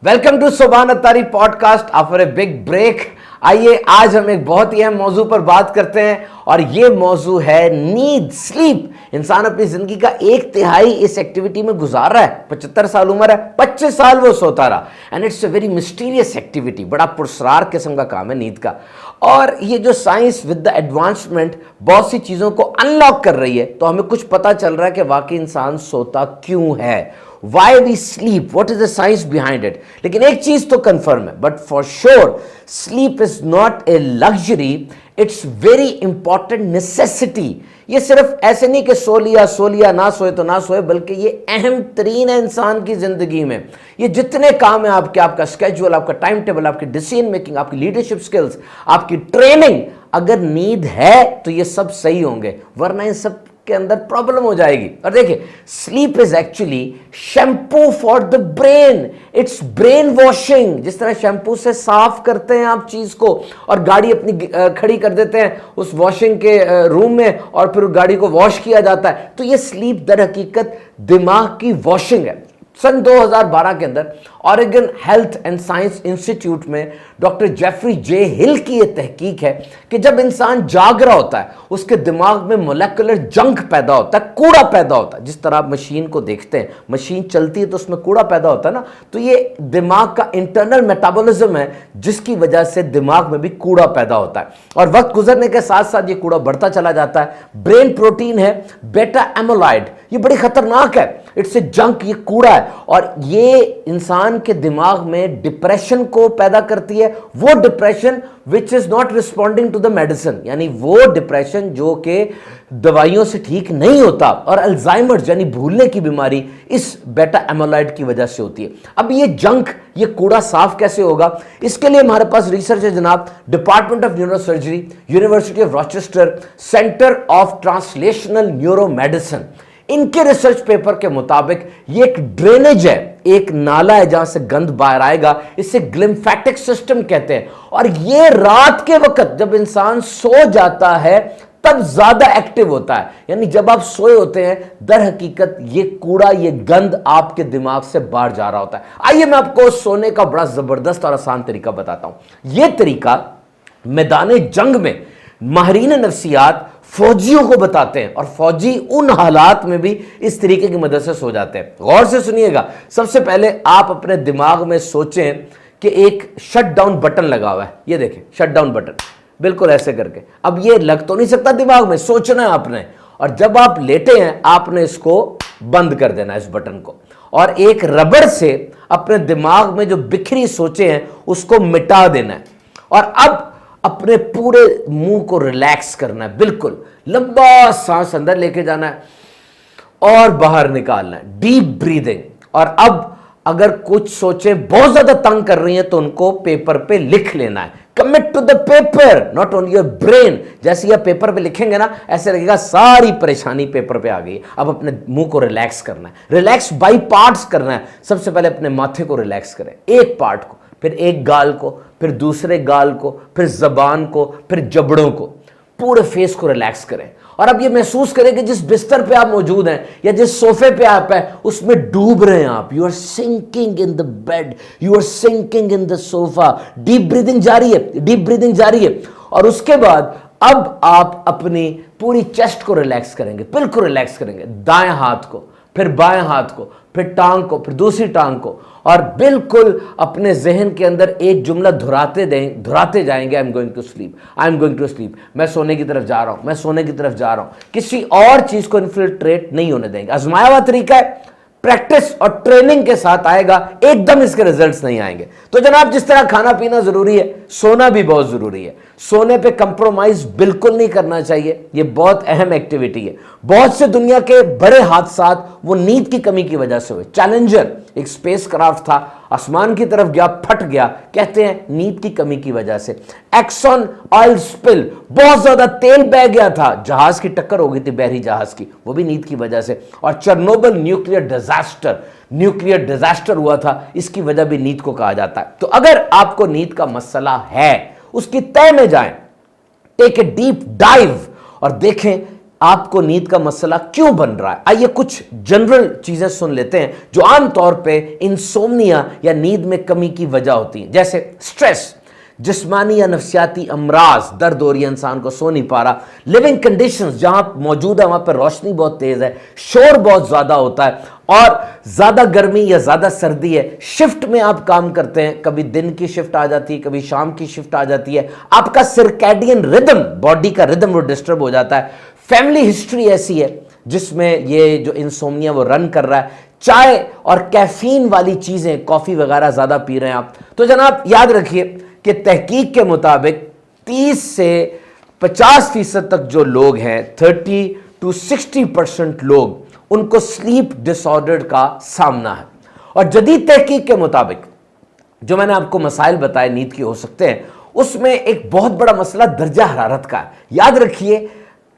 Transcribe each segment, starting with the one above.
Welcome to Subhan Attari podcast after a big break. आइए आज हम एक बहुत ही अहम मौजू पर बात करते हैं और ये मौजू है नींद, स्लीप। इंसान अपनी जिंदगी का 1/3 इस एक्टिविटी में गुजार रहा है। 75 साल उम्र है, 25 साल वो सोता रहा। And it's a very mysterious activity, बड़ा पुरस्कार किस्म का काम है नींद का। और ये जो साइंस विद द एडवांसमेंट बहुत सी चीज़ों को अनलॉक कर रही है, तो हमें कुछ पता चल रहा है कि वाकई इंसान सोता क्यों है। Why we sleep? What is the science behind it? लेकिन एक चीज तो कंफर्म है, but for sure sleep is not a luxury, it's very important necessity. ये सिर्फ ऐसे नहीं कि सो लिया ना सोए तो ना सोए, बल्कि ये अहम तरीन है इंसान की जिंदगी में। ये जितने काम है आपका स्केड्यूल, आपका टाइम टेबल, आपकी डिसीजन मेकिंग, आपकी लीडरशिप स्किल्स, आपकी ट्रेनिंग, अगर नींद है तो ये सब सही होंगे, वरना इन सब के अंदर प्रॉब्लम हो जाएगी। और देखिए, sleep is actually shampoo for the brain, it's brain washing. जिस तरह शैम्पू से साफ करते हैं आप चीज को और गाड़ी अपनी खड़ी कर देते हैं उस वॉशिंग के रूम में और फिर गाड़ी को वॉश किया जाता है, तो ये स्लीप दर हकीकत दिमाग की वॉशिंग है। सन 2012 के अंदर Oregon health and science institute में डॉक्टर जेफरी जे हिल की यह तहकीक है कि जब इंसान जाग रहा होता है उसके दिमाग में मोलेकुलर जंक पैदा होता है, कूड़ा पैदा होता है। जिस तरह आप मशीन को देखते हैं, मशीन चलती है तो उसमें कूड़ा पैदा होता है ना, तो ये दिमाग का इंटरनल मेटाबॉलिज्म है जिसकी वजह से दिमाग में भी कूड़ा पैदा होता है। और वक्त गुजरने के साथ साथ ये कूड़ा बढ़ता चला जाता है। ब्रेन प्रोटीन है बेटा एमोलाइड, ये बड़ी खतरनाक है, इट्स ए जंक, ये कूड़ा है और ये इंसान के दिमाग में डिप्रेशन को पैदा करती है। वो depression which is not responding to the medicine, यानी वो डिप्रेशन जो कि दवाइयों से ठीक नहीं होता। और अल्जाइमर यानी भूलने की बीमारी इस बेटा एमोलाइड की वजह से होती है। अब ये जंक, ये कूड़ा साफ कैसे होगा? इसके लिए हमारे पास रिसर्च है जनाब, department of neuro surgery, university of Rochester, centre of translational neuro medicine. इनके रिसर्च पेपर के मुताबिक ये एक ड्रेनेज है, एक नाला है जहां से गंद बाहर आएगा, इसे ग्लिम्फेटिक सिस्टम कहते हैं। और ये रात के वक्त जब इंसान सो जाता है तब ज्यादा एक्टिव होता है, यानी जब आप सोए होते हैं दर हकीकत ये कूड़ा, ये गंद आपके दिमाग से बाहर जा रहा होता है। आइए मैं आपको सोने का बड़ा जबरदस्त और आसान तरीका बताता हूं। यह तरीका मैदान जंग में माहिरीन नफ्सियात फौजियों को बताते हैं और फौजी उन हालात में भी इस तरीके की मदद से सो जाते हैं। गौर से सुनिएगा। सबसे पहले आप अपने दिमाग में सोचें कि एक शट डाउन बटन लगा हुआ है, ये देखें शट डाउन बटन, बिल्कुल ऐसे करके। अब ये लग तो नहीं सकता दिमाग में, सोचना है आपने। और जब आप लेटे हैं आपने इसको बंद कर देना, इस बटन को, और एक रबड़ से अपने दिमाग में जो बिखरी सोचे हैं उसको मिटा देना है। और अब अपने पूरे मुंह को रिलैक्स करना है, बिल्कुल लंबा सांस अंदर लेके जाना है और बाहर निकालना है, डीप ब्रीदिंग। और अब अगर कुछ सोचें बहुत ज्यादा तंग कर रही हैं तो उनको पेपर पे लिख लेना है। Commit to the paper, not on your brain. जैसे ही आप पेपर पे लिखेंगे ना, ऐसे लगेगा सारी परेशानी पेपर पे आ गई। अब अपने मुंह को रिलैक्स करना है, रिलैक्स बाई पार्ट्स करना है। सबसे पहले अपने माथे को रिलैक्स करें, एक पार्ट को, फिर एक गाल को, फिर दूसरे गाल को, फिर जबान को, फिर जबड़ों को, पूरे फेस को रिलैक्स करें। और अब ये महसूस करें कि जिस बिस्तर पे आप मौजूद हैं या जिस सोफे पे आप हैं उसमें डूब रहे हैं आप। You are sinking in the bed, you are sinking in the sofa. Deep breathing जारी है, डीप ब्रीदिंग जारी है। और उसके बाद अब आप अपनी पूरी चेस्ट को रिलैक्स करेंगे, बिल्कुल रिलैक्स करेंगे। दाएं हाथ को, फिर बाएं हाथ को, फिर टांग को, फिर दूसरी टांग को, और बिल्कुल अपने जहन के अंदर एक जुमला धुराते जाएंगे, I am going to sleep, I am going to sleep. मैं सोने की तरफ जा रहा हूं, मैं सोने की तरफ जा रहा हूं। किसी और चीज को इन्फिल्ट्रेट नहीं होने देंगे। आजमाया हुआ तरीका है, प्रैक्टिस और ट्रेनिंग के साथ आएगा, एकदम इसके रिजल्ट्स नहीं आएंगे। तो जनाब, जिस तरह खाना पीना जरूरी है, सोना भी बहुत जरूरी है। सोने पे कंप्रोमाइज बिल्कुल नहीं करना चाहिए, ये बहुत अहम एक्टिविटी है। बहुत से दुनिया के बड़े हादसात वो नींद की कमी की वजह से हुए। चैलेंजर एक स्पेस क्राफ्ट था, आसमान की तरफ गया, फट गया, कहते हैं नींद की कमी की वजह से। एक्सन ऑयल स्पिल, बहुत ज्यादा तेल बह गया था, जहाज की टक्कर हो गई थी, बहरी जहाज की, वो भी नींद की वजह से। और चेरनोबिल न्यूक्लियर डिजास्टर हुआ था, इसकी वजह भी नींद को कहा जाता है। तो अगर आपको नींद का मसला है, उसकी तय में जाएं, टेक ए डीप डाइव और देखें آپ کو نیند کا مسئلہ کیوں بن رہا ہے؟ آئیے کچھ جنرل چیزیں سن لیتے ہیں جو عام طور پہ انسومنیا یا نیند میں کمی کی وجہ ہوتی ہیں، جیسے سٹریس، جسمانی یا نفسیاتی امراض، درد ہو رہی ہے، انسان کو سو نہیں پا رہا، لیونگ کنڈیشنز جہاں موجود ہے وہاں پہ روشنی بہت تیز ہے، شور بہت زیادہ ہوتا ہے، اور زیادہ گرمی یا زیادہ سردی ہے، شفٹ میں آپ کام کرتے ہیں، کبھی دن کی شفٹ آ جاتی ہے، کبھی شام کی شفٹ آ جاتی ہے، آپ کا سرکیڈین ردم، باڈی کا ردم وہ ڈسٹرب ہو جاتا ہے، فیملی ہسٹری ایسی ہے جس میں یہ جو انسومنیا وہ رن کر رہا ہے، چائے اور کیفین والی چیزیں، کافی وغیرہ زیادہ پی رہے ہیں آپ، تو جناب یاد رکھیے کہ تحقیق کے مطابق 30 سے 50% تک جو لوگ ہیں، 30 to 60% لوگ، ان کو سلیپ ڈس آرڈر کا سامنا ہے۔ اور جدید تحقیق کے مطابق جو میں نے آپ کو مسائل بتائے نیند کی ہو سکتے ہیں، اس میں ایک بہت بڑا مسئلہ درجہ حرارت کا ہے۔ یاد رکھیے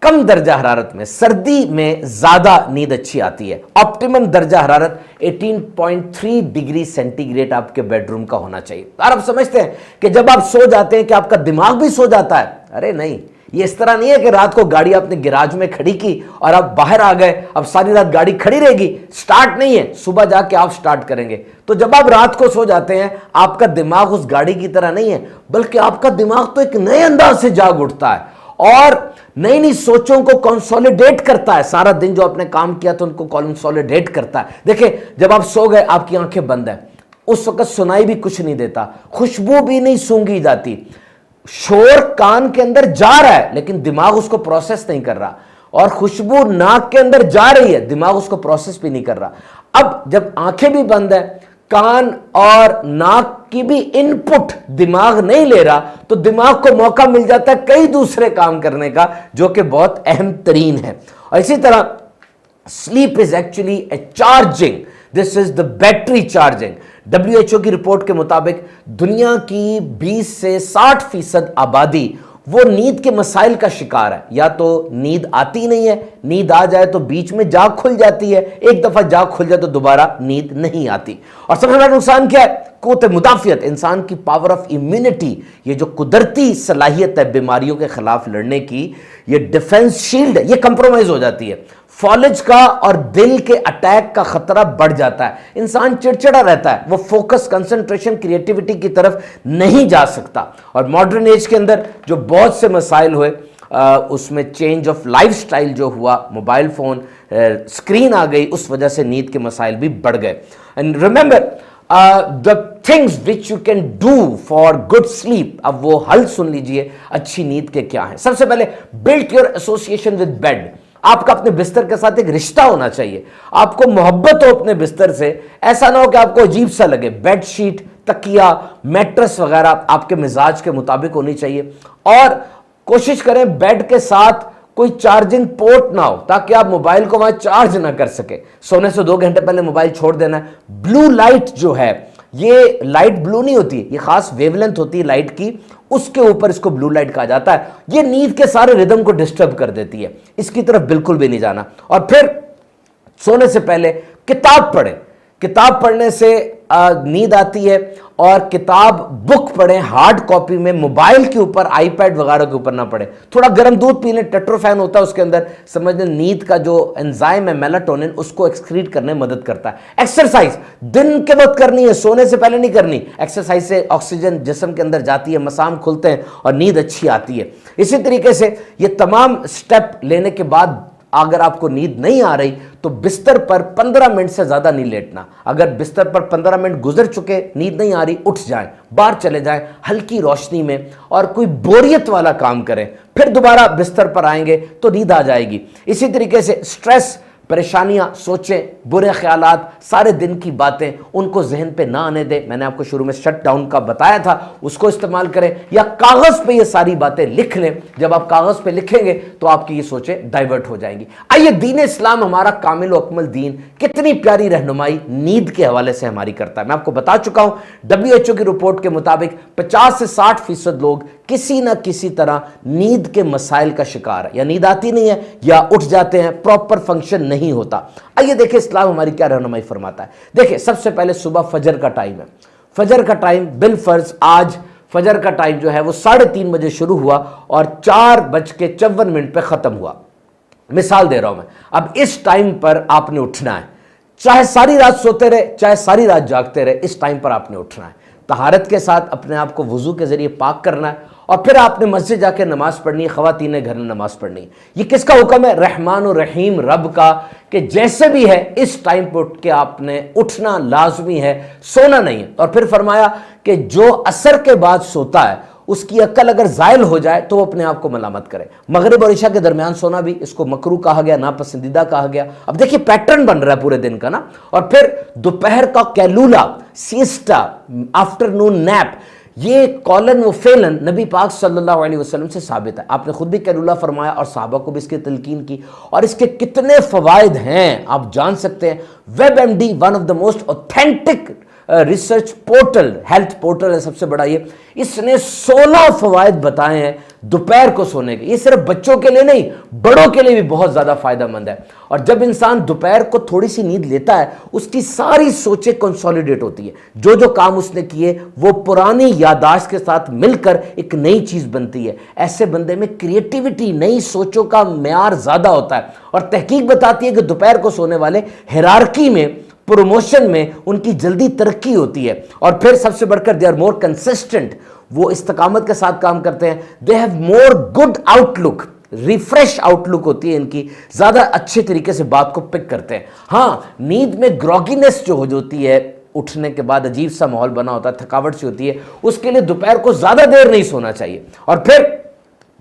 کم درجہ حرارت میں، سردی میں زیادہ نیند اچھی آتی ہے۔ آپٹیمم درجہ حرارت 18.3 ڈگری سینٹی گریڈ آپ کے بیڈ روم کا ہونا چاہیے۔ اور آپ سمجھتے ہیں کہ جب آپ سو جاتے ہیں کہ آپ کا دماغ بھی سو جاتا ہے؟ ارے نہیں، یہ اس طرح نہیں ہے کہ رات کو گاڑی آپ نے گراج میں کھڑی کی اور آپ باہر آ گئے، اب ساری رات گاڑی کھڑی رہے گی، سٹارٹ نہیں ہے، صبح جا کے آپ سٹارٹ کریں گے۔ تو جب آپ رات کو سو جاتے ہیں، آپ کا دماغ اس گاڑی کی طرح نہیں ہے، بلکہ آپ کا دماغ تو ایک نئے انداز سے جاگ اٹھتا ہے اور نئی نئی سوچوں کو کنسولیڈیٹ کرتا ہے۔ سارا دن جو آپ نے کام کیا تو ان کو کنسولیڈیٹ کرتا ہے۔ دیکھیں جب آپ سو گئے، آپ کی آنکھیں بند ہیں، اس وقت سنائی بھی کچھ نہیں دیتا، خوشبو بھی نہیں سونگھی جاتی، شور کان کے اندر جا رہا ہے لیکن دماغ اس کو پروسیس نہیں کر رہا، اور خوشبو ناک کے اندر جا رہی ہے، دماغ اس کو پروسیس بھی نہیں کر رہا۔ اب جب آنکھیں بھی بند ہیں، کان اور ناک کی بھی ان پٹ دماغ نہیں لے رہا، تو دماغ کو موقع مل جاتا ہے کئی دوسرے کام کرنے کا جو کہ بہت اہم ترین ہے۔ اور اسی طرح sleep is actually a charging, this is the battery charging۔ WHO کی رپورٹ کے مطابق دنیا کی 20 سے 60% آبادی وہ نیند کے مسائل کا شکار ہے۔ یا تو نیند آتی نہیں ہے، نیند آ جائے تو بیچ میں جاگ کھل جاتی ہے، ایک دفعہ جاگ کھل جائے تو دوبارہ نیند نہیں آتی۔ اور سب سے بڑا نقصان کیا ہے؟ قوت مدافعت، انسان کی پاور آف امیونٹی، یہ جو قدرتی صلاحیت ہے بیماریوں کے خلاف لڑنے کی، یہ ڈیفنس شیلڈ ہے، یہ کمپرومائز ہو جاتی ہے۔ فالج کا اور دل کے اٹیک کا خطرہ بڑھ جاتا ہے، انسان چڑچڑا رہتا ہے، وہ فوکس، کنسنٹریشن، کریٹیوٹی کی طرف نہیں جا سکتا۔ اور ماڈرن ایج کے اندر جو بہت سے مسائل ہوئے، اس میں چینج آف لائف سٹائل جو ہوا، موبائل فون، سکرین آ گئی، اس وجہ سے نیند کے مسائل بھی بڑھ گئے۔ And remember the things which you can do for good sleep، اب وہ حل سن لیجئے اچھی نیند کے کیا ہیں۔ سب سے پہلے build your association with bed، آپ کا اپنے بستر کے ساتھ ایک رشتہ ہونا چاہیے، آپ کو محبت ہو اپنے بستر سے، ایسا نہ ہو کہ آپ کو عجیب سا لگے۔ بیڈ شیٹ، تکیہ، میٹرس وغیرہ آپ کے مزاج کے مطابق ہونی چاہیے، اور کوشش کریں بیڈ کے ساتھ کوئی چارجنگ پورٹ نہ ہو تاکہ آپ موبائل کو وہاں چارج نہ کر سکے۔ سونے سے 2 گھنٹے پہلے موبائل چھوڑ دینا ہے۔ بلو لائٹ جو ہے، یہ لائٹ بلو نہیں ہوتی، یہ خاص ویو لینتھ ہوتی ہے لائٹ کی، اس کے اوپر اس کو بلو لائٹ کہا جاتا ہے، یہ نیند کے سارے ردم کو ڈسٹرب کر دیتی ہے، اس کی طرف بالکل بھی نہیں جانا۔ اور پھر سونے سے پہلے کتاب پڑھیں، کتاب پڑھنے سے نیند آتی ہے، اور کتاب بک پڑھیں ہارڈ کاپی میں، موبائل کے اوپر، آئی پیڈ وغیرہ کے اوپر نہ پڑھیں۔ تھوڑا گرم دودھ پی لیں، ٹیٹروفین ہوتا ہے اس کے اندر، سمجھ لیں نیند کا جو انزائم ہے میلاٹونن، اس کو ایکسکریٹ کرنے میں مدد کرتا ہے۔ ایکسرسائز دن کے وقت کرنی ہے، سونے سے پہلے نہیں کرنی، ایکسرسائز سے آکسیجن جسم کے اندر جاتی ہے، مسام کھلتے ہیں اور نیند اچھی آتی ہے۔ اسی طریقے سے یہ تمام سٹیپ لینے کے بعد اگر آپ کو نیند نہیں آ رہی تو بستر پر 15 منٹ سے زیادہ نہیں لیٹنا۔ اگر بستر پر 15 منٹ گزر چکے، نیند نہیں آ رہی، اٹھ جائیں، باہر چلے جائیں ہلکی روشنی میں، اور کوئی بوریت والا کام کریں، پھر دوبارہ بستر پر آئیں گے تو نیند آ جائے گی۔ اسی طریقے سے سٹریس، پریشانیاں، سوچیں، برے خیالات، سارے دن کی باتیں، ان کو ذہن پہ نہ آنے دیں۔ میں نے آپ کو شروع میں شٹ ڈاؤن کا بتایا تھا، اس کو استعمال کریں، یا کاغذ پہ یہ ساری باتیں لکھ لیں۔ جب آپ کاغذ پہ لکھیں گے تو آپ کی یہ سوچیں ڈائیورٹ ہو جائیں گی۔ آئیے دین اسلام ہمارا کامل و اکمل دین کتنی پیاری رہنمائی نیند کے حوالے سے ہماری کرتا ہے۔ میں آپ کو بتا چکا ہوں، WHO کی رپورٹ کے مطابق 50 سے 60% لوگ کسی نہ کسی طرح نیند کے مسائل کا شکار ہے، یا نیند آتی نہیں ہے یا اٹھ جاتے ہیں، پراپر فنکشن نہیں ہوتا۔ آئیے دیکھیں اسلام ہماری کیا رہنمائی فرماتا ہے۔ دیکھیں سب سے پہلے صبح فجر کا ٹائم ہے، فجر کا ٹائم بالفرض آج فجر کا ٹائم جو ہے وہ 3:30 بجے شروع ہوا اور 4:54 پہ ختم ہوا۔ मिसाल दे रहा हूं मैं, अब इस टाइम पर आपने उठना है, चाहे सारी रात सोते रहे चाहे सारी रात जागते रहे, इस टाइम पर आपने उठना है। तहारत के साथ अपने आप को वुजू के जरिए पाक करना है और फिर आपने मस्जिद जाकर नमाज पढ़नी है, ख़वातीन घर में नमाज पढ़नी है। ये किसका हुक्म है? रहमान और रहीम रब का, कि जैसे भी है इस टाइम पर उठ के आपने उठना लाजमी है, सोना नहीं है। और फिर फरमाया कि जो असर के बाद सोता है उसकी अक्ल अगर जायल हो जाए तो वो अपने आप को मलामत करे। मगरिब और इशा के दरमियान सोना भी इसको मकरू कहा गया, नापसंदीदा कहा गया। अब देखिए पैटर्न बन रहा है पूरे दिन का ना। और फिर दोपहर का कैलूला, सिएस्टा, आफ्टरनून नैप, ये कौलन व फेलन नबी पाक सल्लल्लाहु अलैहि वसल्लम से साबित है। आपने खुद भी कैलूला फरमाया और सहाबा को भी इसकी तलकीन की, और इसके कितने फवायद हैं आप जान सकते हैं। WebMD one of the most authentic research portal, health portal है सबसे बड़ा ये, इसने 16 फवायद बताए हैं दोपहर को सोने के। ये सिर्फ बच्चों के लिए नहीं, बड़ों के लिए भी बहुत ज्यादा फायदेमंद है। और जब इंसान दोपहर को थोड़ी सी नींद लेता है उसकी सारी सोचें कंसोलिडेट होती है, जो जो काम उसने किए वो पुरानी यादाश्त के साथ मिलकर एक नई चीज बनती है। ऐसे बंदे में क्रिएटिविटी, नई सोचों का म्यार ज्यादा होता है। और तहकीक बताती है कि दोपहर को सोने वाले हिरार्की में, प्रमोशन में उनकी जल्दी तरक्की होती है। और फिर सबसे बढ़कर दे आर मोर कंसिस्टेंट, वो इस्तकामत के साथ काम करते हैं। They have more good outlook, refresh outlook होती है इनकी, ज्यादा अच्छे तरीके से बात को पिक करते हैं। हाँ, नींद में ग्रॉगीनेस जो हो जाती है, उठने के बाद अजीब सा माहौल बना होता है, थकावट सी होती है, उसके लिए दोपहर को ज्यादा देर नहीं सोना चाहिए। और फिर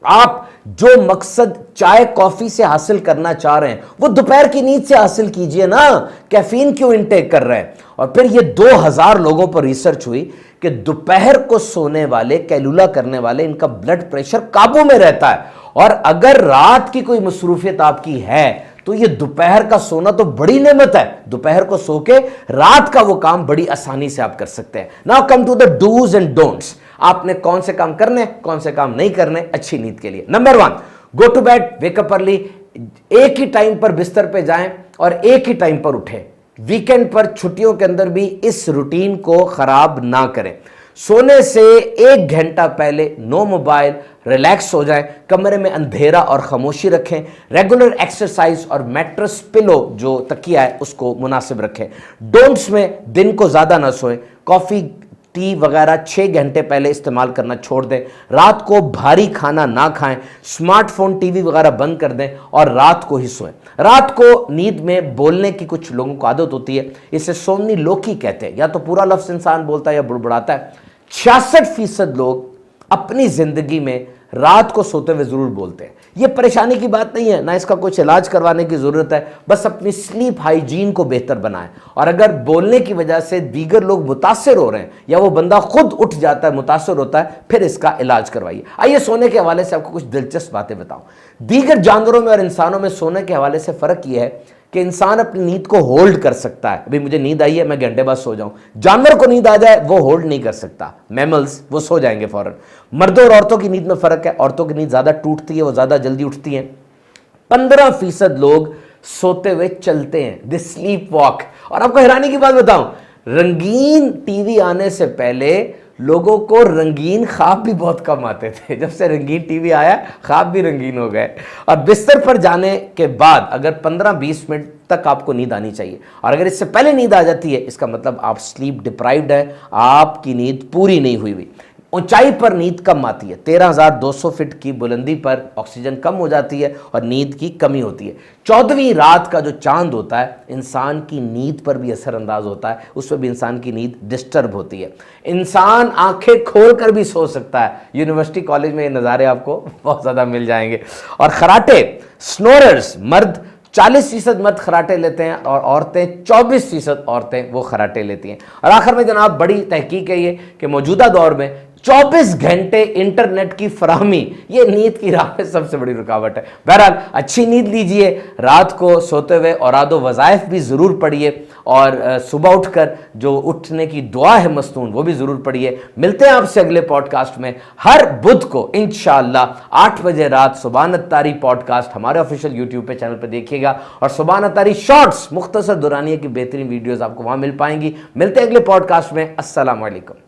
आप जो मकसद चाय कॉफी से हासिल करना चाह रहे हैं वो दोपहर की नींद से हासिल कीजिए ना। कैफीन क्यों इनटेक कर रहे हैं? और फिर ये 2000 लोगों पर रिसर्च हुई कि दोपहर को सोने वाले, कैलूला करने वाले, इनका ब्लड प्रेशर काबू में रहता है। और अगर रात की कोई मसरूफियत आपकी है तो ये दोपहर का सोना तो बड़ी नेमत है। दोपहर को सो के रात का वो काम बड़ी आसानी से आप कर सकते हैं। Now come to the dos and don'ts. आपने कौन से काम करने, कौन से काम नहीं करने अच्छी नींद के लिए। Number 1, go to bed, wake up early. एक ही टाइम पर बिस्तर पे जाएं और एक ही टाइम पर उठें। वीकेंड पर, छुट्टियों के अंदर भी इस रूटीन को खराब ना करें। सोने से 1 घंटा पहले नो मोबाइल, रिलैक्स हो जाएं, कमरे में अंधेरा और खामोशी रखें। रेगुलर एक्सरसाइज और मैट्रेस पिलो जो तकिया है उसको मुनासिब रखें। डोंट्स में दिन को ज्यादा ना सोएं, कॉफी टी वगैरह 6 घंटे पहले इस्तेमाल करना छोड़ दें। रात को भारी खाना ना खाएं, स्मार्टफोन टीवी वगैरह बंद कर दें और रात को ही सोएं। रात को नींद में बोलने की कुछ लोगों को आदत होती है, इसे सोमनी लोकी कहते हैं। या तो पूरा लफ्ज इंसान बोलता है या बुड़बुड़ाता है। 66% लोग अपनी जिंदगी में रात को सोते हुए जरूर बोलते हैं। यह परेशानी की बात नहीं है, ना इसका कुछ इलाज करवाने की जरूरत है, बस अपनी स्लीप हाइजीन को बेहतर बनाएं। और अगर बोलने की वजह से दीगर लोग मुतासिर हो रहे हैं या वो बंदा खुद उठ जाता है, मुतासिर होता है, फिर इसका इलाज करवाइए। आइए सोने के हवाले से आपको कुछ दिलचस्प बातें बताऊं। दीगर जानवरों में और इंसानों में सोने के हवाले से फर्क यह है कि इंसान अपनी नींद को होल्ड कर सकता है। अभी मुझे नींद आई है, मैं घंटे बाद सो जाऊं। जानवर को नींद आ जाए वो होल्ड नहीं कर सकता। मैमल्स वो सो जाएंगे फौरन। मर्दों और औरतों की नींद में फर्क है। औरतों की नींद ज्यादा टूटती है, वो ज्यादा जल्दी उठती हैं। 15% लोग सोते हुए चलते हैं, दे स्लीप वॉक। और आपको हैरानी की बात बताऊं, रंगीन टीवी आने से पहले लोगों को रंगीन ख्वाब भी बहुत कम आते थे। जब से रंगीन टीवी आया ख्वाब भी रंगीन हो गए। और बिस्तर पर जाने के बाद अगर 15-20 मिनट तक आपको नींद आनी चाहिए। और अगर इससे पहले नींद आ जाती है इसका मतलब आप स्लीप डिप्राइव्ड है, आपकी नींद पूरी नहीं हुई हुई। ऊंचाई पर नींद कम आती है। 13,200 फीट की बुलंदी पर ऑक्सीजन कम हो जाती है और नींद की कमी होती है। 14वीं रात का जो चांद होता है इंसान की नींद पर भी असरअंदाज होता है, उसमें भी इंसान की नींद डिस्टर्ब होती है। इंसान आंखें खोल कर भी सो सकता है। यूनिवर्सिटी कॉलेज में ये नज़ारे आपको बहुत ज़्यादा मिल जाएंगे। और खराटे, स्नोरर्स, मर्द 40% मर्द खराटे लेते हैं और औरतें 24% औरतें वो खराटे लेती हैं। और आखिर में जनाब बड़ी तहकीक है ये कि मौजूदा दौर में 24 घंटे इंटरनेट की फराहमी ये नींद की राह में सबसे बड़ी रुकावट है। बहरहाल अच्छी नींद लीजिए, रात को सोते हुए औरादो वज़ाइफ भी ज़रूर पढ़िए और सुबह उठकर जो उठने की दुआ है मस्तून वो भी ज़रूर पढ़िए। मिलते हैं आपसे अगले पॉडकास्ट में हर बुध को इंशाअल्लाह 8 बजे रात। सुबहान अत्तारी पॉडकास्ट हमारे ऑफिशियल यूट्यूब पे चैनल पे देखिएगा और सुबहान अत्तारी शॉर्ट्स मुख्तसर दुरानिया की बेहतरीन वीडियोज़ आपको वहाँ मिल पाएंगी। मिलते हैं अगले पॉडकास्ट में। अस्सलाम वालेकुम।